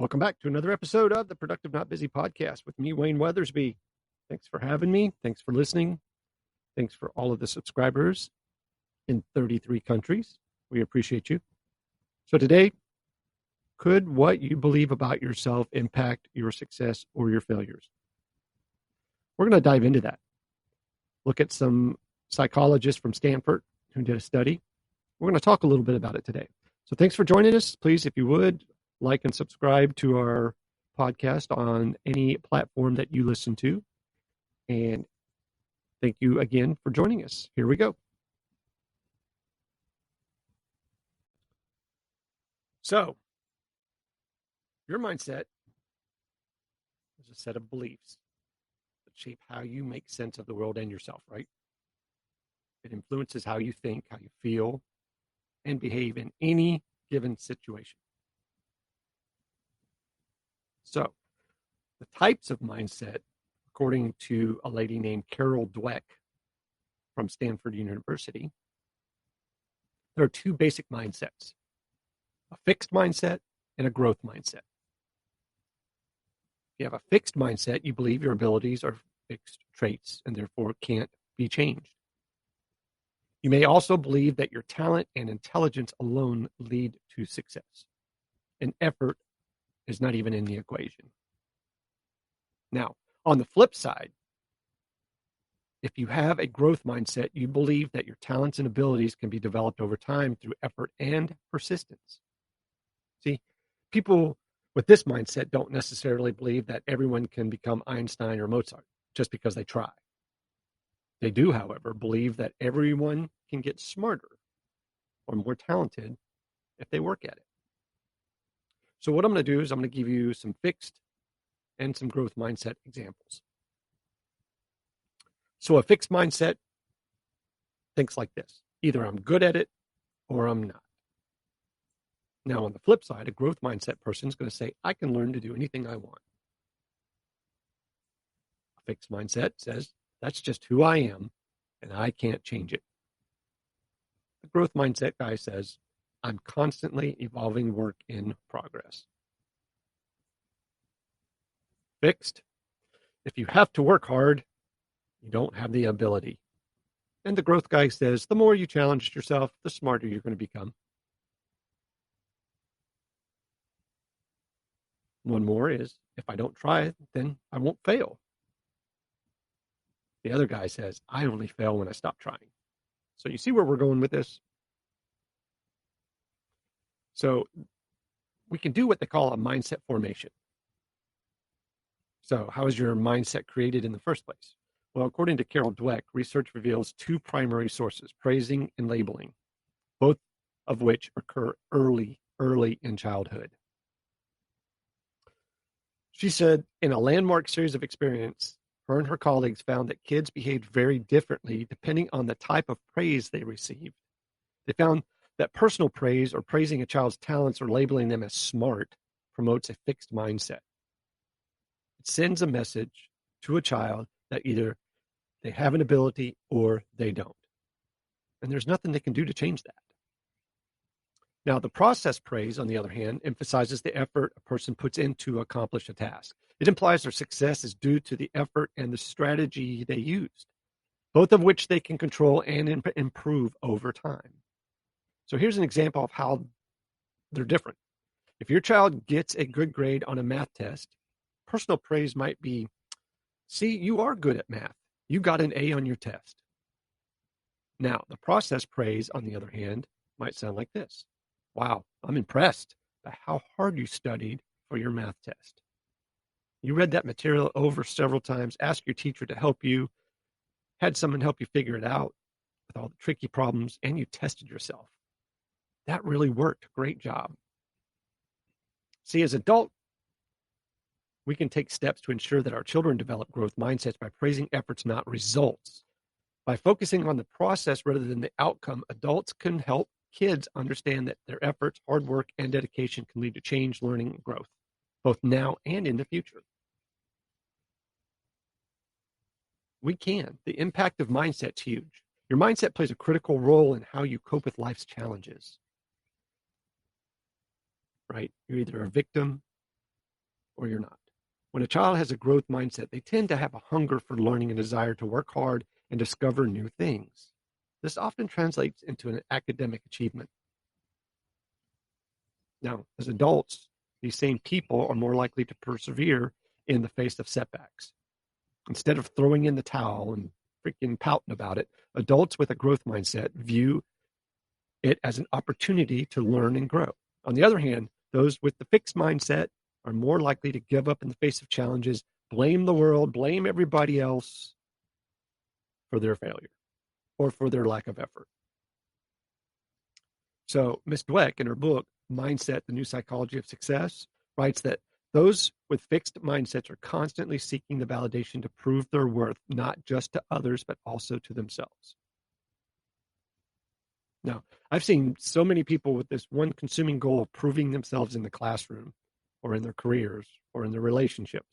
Welcome back to another episode of the Productive Not Busy podcast with me, Wayne Weathersby. Thanks for having me. Thanks for listening. Thanks for all of the subscribers in 33 countries. We appreciate you. So today, could what you believe about yourself impact your success or your failures? We're going to dive into that. Look at some psychologists from Stanford who did a study. We're going to talk a little bit about it today. So thanks for joining us. Please, if you would, like and subscribe to our podcast on any platform that you listen to. And thank you again for joining us. Here we go. So, your mindset is a set of beliefs that shape how you make sense of the world and yourself, right? It influences how you think, how you feel, and behave in any given situation. So, the types of mindset, according to a lady named Carol Dweck from Stanford University, there are two basic mindsets: a fixed mindset and a growth mindset. If you have a fixed mindset, you believe your abilities are fixed traits and therefore can't be changed. You may also believe that your talent and intelligence alone lead to success, and effort is not even in the equation. Now, on the flip side, if you have a growth mindset, you believe that your talents and abilities can be developed over time through effort and persistence. See, people with this mindset don't necessarily believe that everyone can become Einstein or Mozart just because they try. They do, however, believe that everyone can get smarter or more talented if they work at it. So what I'm going to do is I'm going to give you some fixed and some growth mindset examples. So a fixed mindset thinks like this: either I'm good at it or I'm not. Now, on the flip side, a growth mindset person is going to say, I can learn to do anything I want. A fixed mindset says, that's just who I am and I can't change it. The growth mindset guy says, I'm constantly evolving, work in progress. Fixed: if you have to work hard, you don't have the ability. And the growth guy says, the more you challenge yourself, the smarter you're going to become. One more is, if I don't try it, then I won't fail. The other guy says, I only fail when I stop trying. So you see where we're going with this? So we can do what they call a mindset formation. So how is your mindset created in the first place? Well, according to Carol Dweck, research reveals two primary sources: praising and labeling, both of which occur early in childhood. She said, in a landmark series of experiments, her and her colleagues found that kids behaved very differently depending on the type of praise they received. They found that personal praise, or praising a child's talents or labeling them as smart, promotes a fixed mindset. It sends a message to a child that either they have an ability or they don't. And there's nothing they can do to change that. Now, the process praise, on the other hand, emphasizes the effort a person puts in to accomplish a task. It implies their success is due to the effort and the strategy they used, both of which they can control and improve over time. So here's an example of how they're different. If your child gets a good grade on a math test, personal praise might be, see, you are good at math. You got an A on your test. Now, the process praise, on the other hand, might sound like this: wow, I'm impressed by how hard you studied for your math test. You read that material over several times, asked your teacher to help you, had someone help you figure it out with all the tricky problems, and you tested yourself. That really worked. Great job. See, as adults, we can take steps to ensure that our children develop growth mindsets by praising efforts, not results. By focusing on the process rather than the outcome, adults can help kids understand that their efforts, hard work, and dedication can lead to change, learning, and growth, both now and in the future. We can. The impact of mindset's huge. Your mindset plays a critical role in how you cope with life's challenges. Right? You're either a victim or you're not. When a child has a growth mindset, they tend to have a hunger for learning and desire to work hard and discover new things. This often translates into an academic achievement. Now, as adults, these same people are more likely to persevere in the face of setbacks. Instead of throwing in the towel and freaking pouting about it, adults with a growth mindset view it as an opportunity to learn and grow. On the other hand, those with the fixed mindset are more likely to give up in the face of challenges, blame the world, blame everybody else for their failure or for their lack of effort. So Ms. Dweck, in her book, Mindset, The New Psychology of Success, writes that those with fixed mindsets are constantly seeking the validation to prove their worth, not just to others, but also to themselves. Now, I've seen so many people with this one consuming goal of proving themselves in the classroom or in their careers or in their relationships.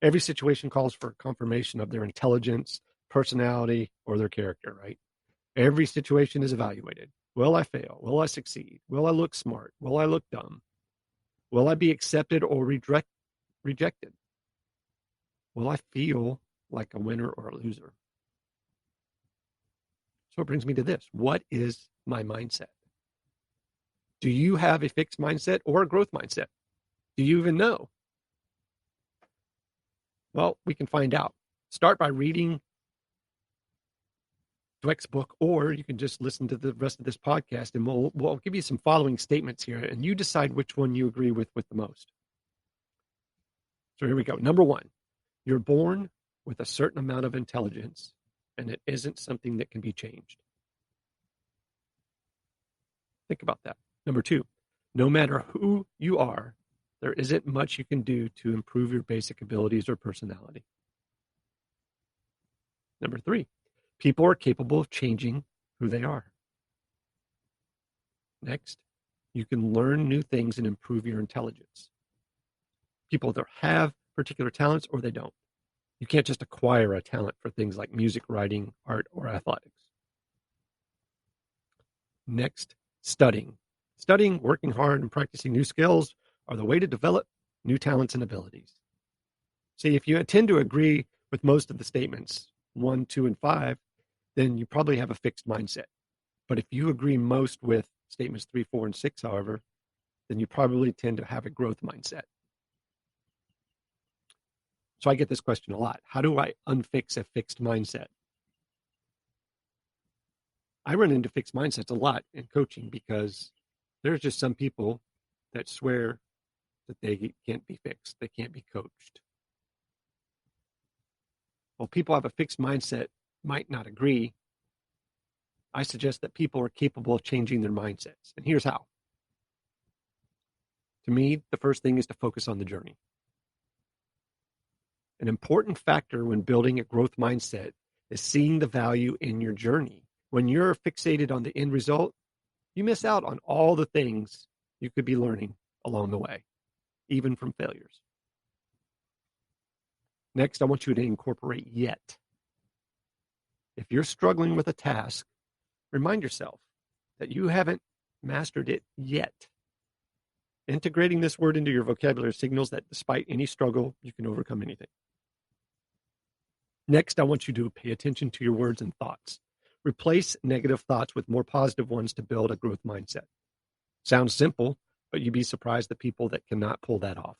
Every situation calls for confirmation of their intelligence, personality, or their character, right? Every situation is evaluated. Will I fail? Will I succeed? Will I look smart? Will I look dumb? Will I be accepted or rejected? Will I feel like a winner or a loser? So it brings me to this. What is my mindset? Do you have a fixed mindset or a growth mindset? Do you even know? Well, we can find out. Start by reading Dweck's book, or you can just listen to the rest of this podcast, and we'll give you some following statements here, and you decide which one you agree with the most. So here we go. Number one, you're born with a certain amount of intelligence, and it isn't something that can be changed. Think about that. Number two, no matter who you are, there isn't much you can do to improve your basic abilities or personality. Number three, people are capable of changing who they are. Next, you can learn new things and improve your intelligence. People either have particular talents or they don't. You can't just acquire a talent for things like music, writing, art, or athletics. Next, studying. Studying, working hard, and practicing new skills are the way to develop new talents and abilities. See, if you tend to agree with most of the statements, 1, 2, and 5, then you probably have a fixed mindset. But if you agree most with statements 3, 4, and 6, however, then you probably tend to have a growth mindset. So I get this question a lot. How do I unfix a fixed mindset? I run into fixed mindsets a lot in coaching because there's just some people that swear that they can't be fixed. They can't be coached. While people have a fixed mindset might not agree, I suggest that people are capable of changing their mindsets. And here's how. To me, the first thing is to focus on the journey. An important factor when building a growth mindset is seeing the value in your journey. When you're fixated on the end result, you miss out on all the things you could be learning along the way, even from failures. Next, I want you to incorporate yet. If you're struggling with a task, remind yourself that you haven't mastered it yet. Integrating this word into your vocabulary signals that despite any struggle, you can overcome anything. Next, I want you to pay attention to your words and thoughts. Replace negative thoughts with more positive ones to build a growth mindset. Sounds simple, but you'd be surprised the people that cannot pull that off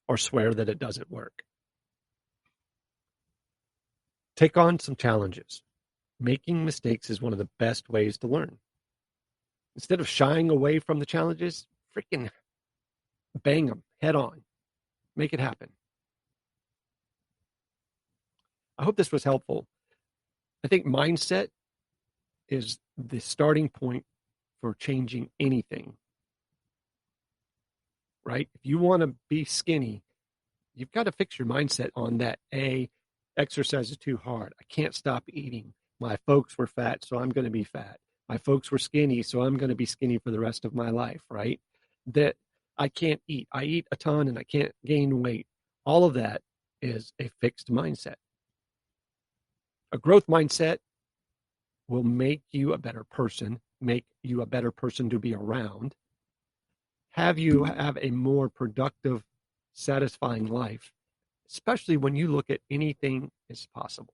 or swear that it doesn't work. Take on some challenges. Making mistakes is one of the best ways to learn. Instead of shying away from the challenges, freaking bang them head on. Make it happen. I hope this was helpful. I think mindset is the starting point for changing anything, right? If you want to be skinny, you've got to fix your mindset on that. Exercise is too hard. I can't stop eating. My folks were fat, so I'm going to be fat. My folks were skinny, so I'm going to be skinny for the rest of my life, right? That I can't eat. I eat a ton and I can't gain weight. All of that is a fixed mindset. A growth mindset will make you a better person, make you a better person to be around, have you have a more productive satisfying life, especially when you look at anything as possible.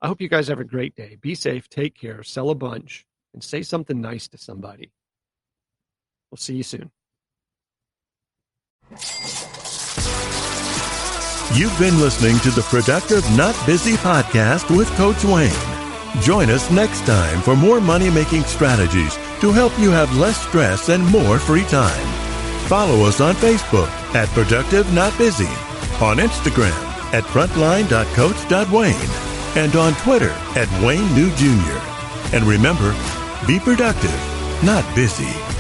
I hope you guys have a great day. Be safe, take care, sell a bunch, and say something nice to somebody. We'll see you soon. You've been listening to the Productive Not Busy podcast with Coach Wayne. Join us next time for more money-making strategies to help you have less stress and more free time. Follow us on Facebook at Productive Not Busy, on Instagram at frontline.coach.wayne, and on Twitter at Wayne New Jr. And remember, be productive, not busy.